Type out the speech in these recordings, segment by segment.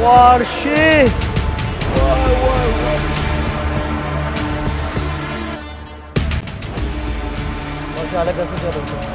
وارشي झालं कसं ठरवतो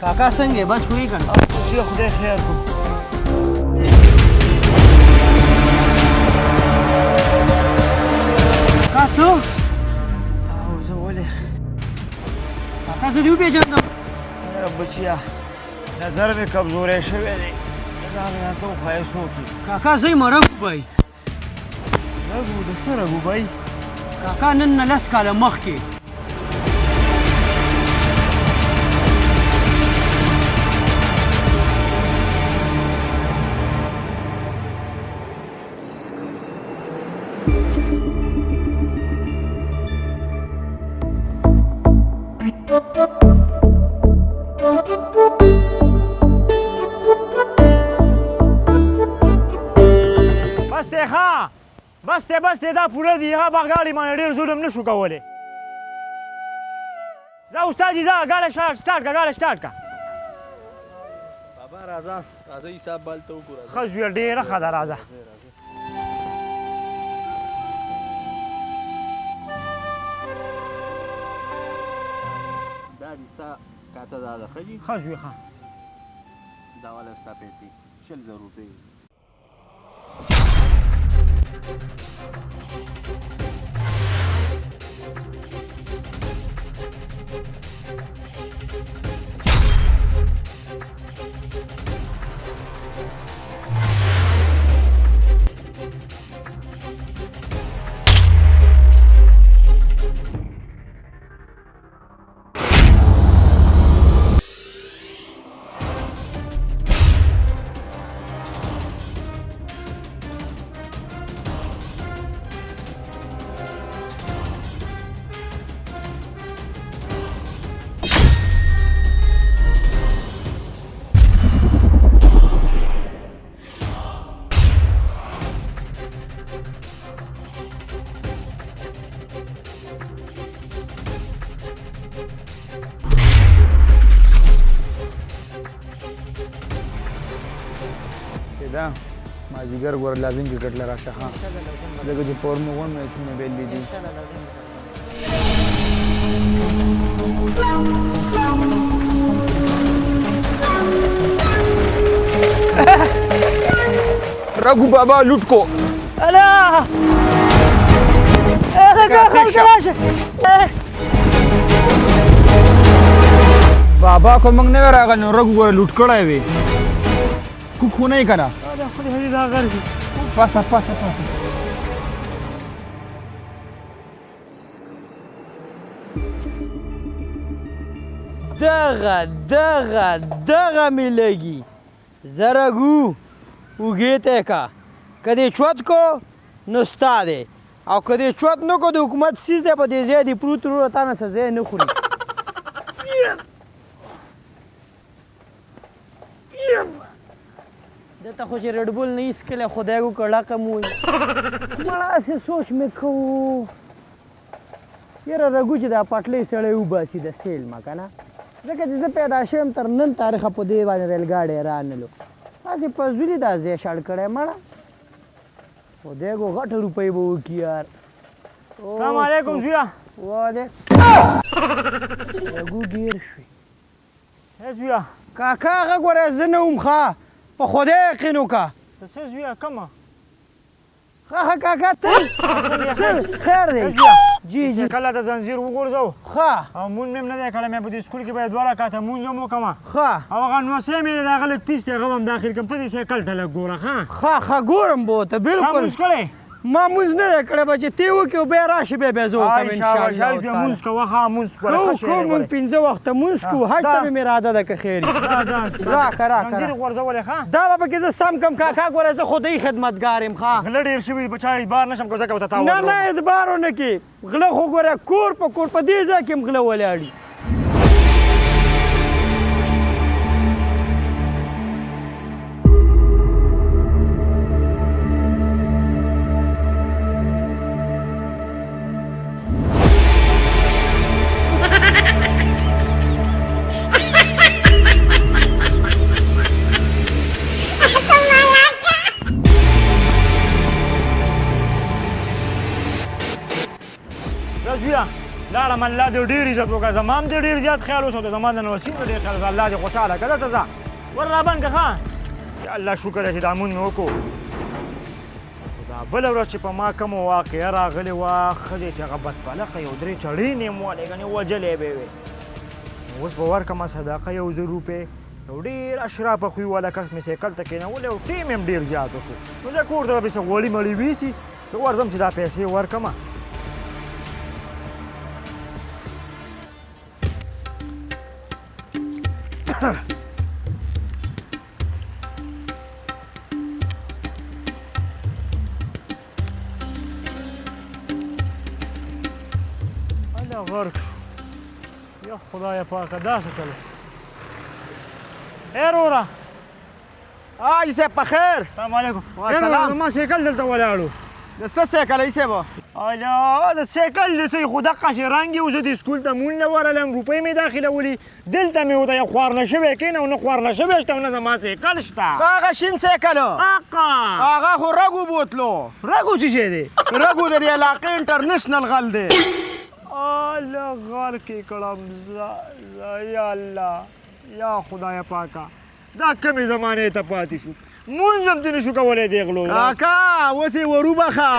काका څنګه بچ وی کنه چې خدای خیر کو کا ته او زه ولې काका زه دیو پیژندم رب بچیا نظر مې کمزورې شوی دی ځان نه ته خو سوکي काका زه مرګ وای رګو د سره ګوبای काका نن نه لس کاله مخکې بس ته دا پوره دی هغه باغاړي باندې ډېر ظلم نشو کولی ځه استاد ځه ګاډی سټارټ کا بابا راځه حساب بالته وګوره ښه زویه ډېره ښه ده راځه دا دي ستا کاته دا ده ښه دي ښه زویه ښه دا والا ستا پیسې 100,000 روپۍ دا مازدیګر ګور لازم کرکټ لرا شخه دغه چې پور مو غون میچونه بیل دي رغو بابا لوټ کو الا هغه خلک راشه بابا کوم نه راغل نو رغو ګور لوټ کړای وي کو خو نه کړه دا خو دې دا غر پاسه دغه می لګي زرګو وګیته کا کدی چوت کو نو ستا دی او که دې چوت نه کړو د حکومت سیز دی په دې ځای دې پروت وروره تا نه څه ځای نه خوري دلته خو چې ریډبول نه ایسکلی خدای وکړ لقم وایي مړه هسې سوچ مې کوو یاره رګو چې دا پټلۍ سړی وباسي د سیل ما که نه ځکه چې زه پیدا شویم تر نن تاریخه په دې باندې ریلګاډی رانلو هسې پزولي دا ځای شړ کړی مړه خدای کو غټه روپۍ به وکړي یار السلام علیکم زویا وعلیکم رګو ډېر شوي زویا کاکا هغه ګوره زه نه وم ښه په خدای یقین وکړه څه زویا کومه ښه کاکا ته خیر دی جی جی کله د زنځیر وغورځو ښه او مونځ مې هم نه دی کړی مې په دې سکول کې باید 2 رکعته مونځ هم وکړم ښه او هغه نوسۍ مې د هغه لږ پیس دی هغه هم داخل کړم ته دې سایکل ته لږ ګوره ښه ګورم به ورته تا بلکل مونځ کړی ما مونځ نه دی کړی به چې ته وکړې او بیا راشي بیا زه وکړم انشاءالله بیا مونځ کوه ښه مونځ کوو مونږ 15 وخته مونځ کوو حج ته مې مې اراده ده که خیر راکه زنځیر غورځولې ښه دا به پکې زه سم کم کاکا ګوره زه خدای خدمتګار یم ښه غله ډېر شوي بچا اعتبار نشم کوم ځکه ورته تا نه نه اعتبار ونه کې غله خو ګوره کور په کور په دې ځای کې هم غله ولاړي زویا لاړم الله دې ډېر عزت وکړه زما هم دې ډېر زیات خیال وساته زما د نوسین ډېر خیال وساته الله دې خوشحاله کړه ته ځه ور رابند که ښه یا الله شکر دی چې دا مونځ مې وکړو خو دا بله ورځ چې په ما کومه واقعه راغلې وه ښځې چې هغه بدپلقه یو 3 چړینې مې والې ګنې وجلې به یې وې اوس به ورکړمه صدقه 1000 روپۍ یو ډېر اشرافه خوی والا کس مې سایکل ته کېنولی او ټیم یې هم ډېر زیات وشو نو زه کور ته به پسې غوړي مړي ویسي زه ورځم چې دا پیسې ورکړمه الله غرق یا خدای پاکه داسې چلو ای روره حاجي صاحب په خیر السلام علیکم وسلام. زما سایکل دلته ولاړو د څه سایکل ای صاحب الله د سایکل دسې خو دقه شی رنګ یې و زه د سکول ته مونځ نه ورغلم روپۍ مې داخلولي دلته مې ورته یو خوارنه شوی کېنه او نه خوارنه شوی شته او نه زما سایکل شته هغه شین سایکل حقا هغه خو رګو بوتلو رګو څه شی دی رګو د دې علاقې انټرنیشنل غل دی الله غر کې کړم یا الله یا خدای پاکه دا کمې زمانې ته پاتې شو مونځ هم ته نه شو کولی دی غلو کاکا اوس یې وروبخه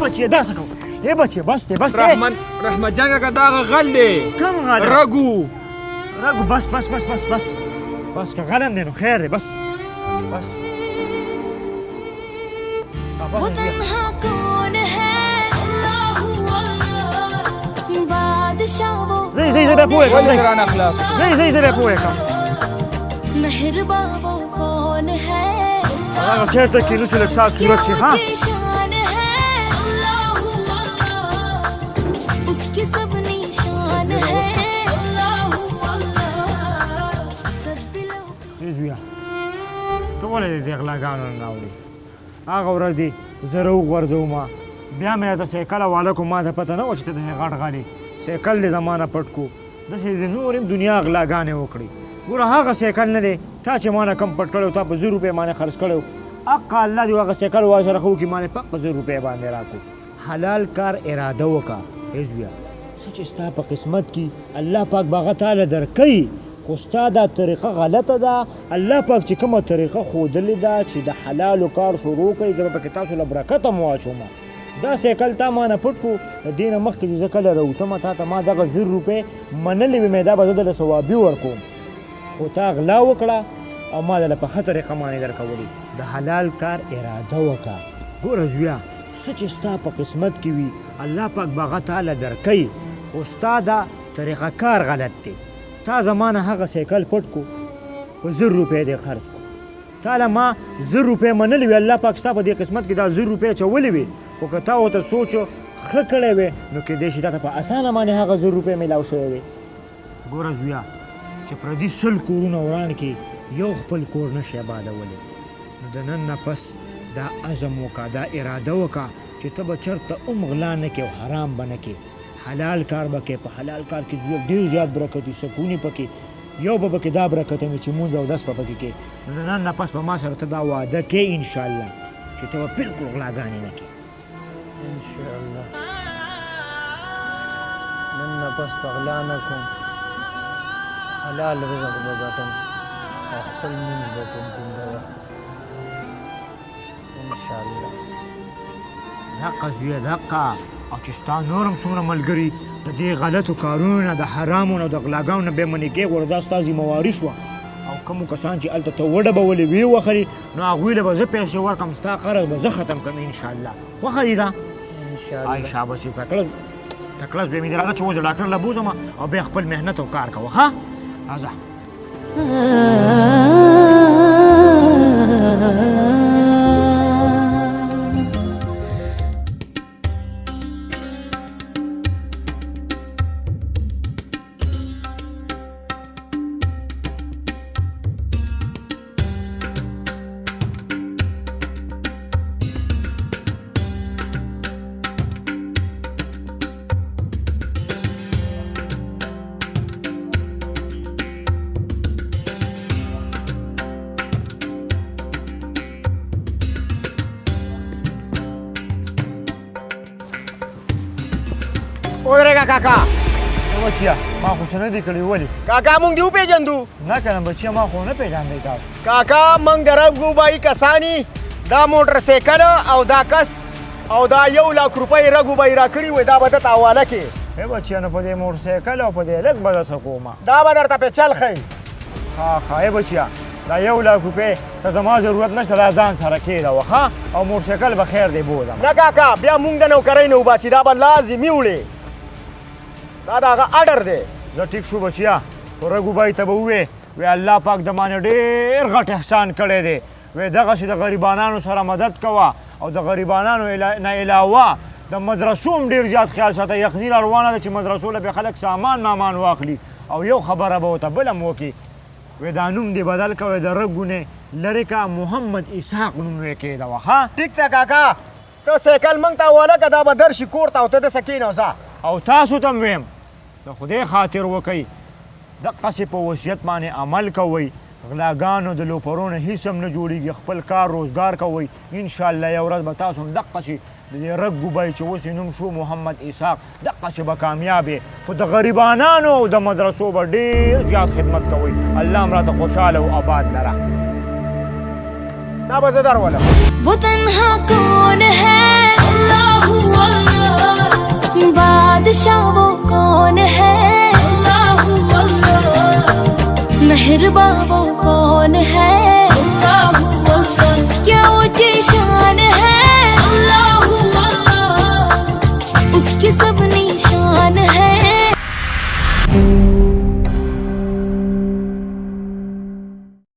بچه داسې کوه ای بچه بس دی بس دی رحمت جان کاکا دا هغه غل دی کم غل رګو رګو بس بس بس بس بس بس که غلم دی نو خیر دی بس بس वो तन्हा कौन है अल्लाह बादशाह वो زی بیا پوهېږم ګران اخلاص زی بیا پوهېږم मेहरबा वो कौन है هغه سیر ته کینو چې لږ ساعت صورت شي ها शान है अल्लाह उसकी सब निशान है अल्लाह सब दिलों ای زویا ته ولې دې غلاګانو نه اورې هغه ورځ دې زه راوغورځوم بیا مې د سایکل والا کو ما ته پته نه وه چې ته دې غټ غلې سایکل دې زما نه پټ کو داسې د نور هم دنیا غلاګانې وکړي ګوره هغه سایکل نه دی تا چې ما نه کم پټ کړی تا په 1000 روپۍ باندې خرڅ کړی حقا الله دې هغه سایکل ورسره خو کړي ما نه په 1000 روپۍ باندې راکړو حلال کار اراده وکړه ای زویا څه چې ستا په قسمت کې الله پاک به هغه تاله درکوي خو ستا دا طریقه غلطه ده الله پاک چې کومه طریقه ښودلې ده چې د حلالو کار شروع کړئ زه به پکې تاسو له برکت هم واچوم دا سایکل تا ما نه پټ کړو د دې نه مخکې چې زه کله راوتم تا ته ما دغه 1000 روپۍ منلې وې مې دا به زه دله ثوابي ورکوم خو تا غلا وکړه او ما دله په ښه طریقه مانې درکولې د حلال کار اراده وکړه ګوره زویا څه چې ستا په قسمت کې وي الله پاک به هغه تاله درکوي خو ستا دا طریقه کار غلط دی تا زمانه هغه سایکل پټ کو په 1000 روپۍ دې خرڅ کو تاله ما 1000 روپۍ منلې وي الله پاک ستا په دې قسمت کې دا 1000 روپۍ اچولې وي خو که تا ورته سوچ ښه کړی وې نو کیدای شي تا ته په اسانه باندې هغه 1000 روپۍ میلاو شوی وي ګوره زویا چې پردي 100 کورونه وران کې یو خپل کور نشي آبادولی نو د نن نه پس دا عزم وکړه دا اراده وکړه چې ته به چېرته هم غلا نه کې او حرام به نه کې حلال کار به کې په حلال کار کې ډېر زیات برکت وي سکون یې پکې یو به پکې دا برکت وي چې مونځ او دس به پکې کې نو د نن نه پس به ما سره ته دا وعده کې انشاءالله چې ته به بلکل غلاګانې نه کې انشاءالله نن نه پس په غلا نه کوم حلال رزق به ګټم او خپل مونځ به کوم کوم ځایه انشاءالله دقه زویه دقه او چې ستا نور هم څومره ملګري د دې غلطو کارونو نه د حرامو نه او د غلاګانو نه بې منې کېږي ګوره دا ستا ذمهواري شوه او کومو کسان چې هلته ته وډبولې ویې وخلي نو هغوی له به زه پیسې ورکړم ستا قرض به زه ختم کړم انشاءالله خوښه دي دا انشاءالله آی شاباس یې تکړه زوی مې دې راځه چې اوس د ډاکټر له بوځم او بیا خپل محنت او کار کوه ښه راځه ودرېږه کاکا بچیا ما خو څه نه دي کړي ولې کاکا مونږ دې وپېژندو نه کنه بچیا ما خو نه پېژاندی تاسو کاکا مونږ د رګو بایي کسانی دا موټر سایکل او دا کس او دا 1 لک روپۍ رګو بایي راکړي وای دا به درته حواله کې ای بچیا نو په دې موټر سایکل او په دې هلک به درڅه کومه دا به درته پیچل ښیي ښه ای بچیا دا 1 لک روپۍ ته زما ضرورت نشته دا ځان سره کېږده ښه او موټر سایکل به خیر دی بوځم نه کاکا بیا مونږ د نوکرۍ نه وباسي دا به لازمي وړې دا د هغه اډر دی زه ټیک شو بچیا خو رګو بای ته به ووې وی الله پاک د مانې ډېر غټ احسان کړی دی وی دغسې د غریبانانو سره مدد کوه او د غریبانانو نه علاوه د مدرسو هم ډېر زیات خیال ساته یقیني را روانه ده چې مدرسو له به خلک سامان مامان واخلي او یو خبره به ورته بله هم وکړي وی دا نوم دې بدل کوی د رګو نه لرې که محمد اسحاق نوم یې کېږده ښه ټیک ده کاکا ته سایکل مونږ ته حواله که دا به درشي کور ته او ته دسه کېنوځه او تاسو ته هم ویم د خدای خاطر وکئ دقسې په وصیت باندې عمل کوئ غلاګانو د لوپرو نه هېڅ هم نه جوړېږي خپل کار روزګار کوئ انشاءالله یو ورځ به تاسو هم دقسې د دې رګ ګوبی چې اوس یې نوم شو محمد اسحاق دقسې به کامیابې خو د غریبانانو او د مدرسو به ډېر زیات خدمت کوئ الله هم راته خوشحاله او آباد لره دا به زه درولم वो तन्हा कौन है अल्लाह अल्लाह बादशाह वो कौन है अल्लाह अल्लाह मेहरबान वो कौन है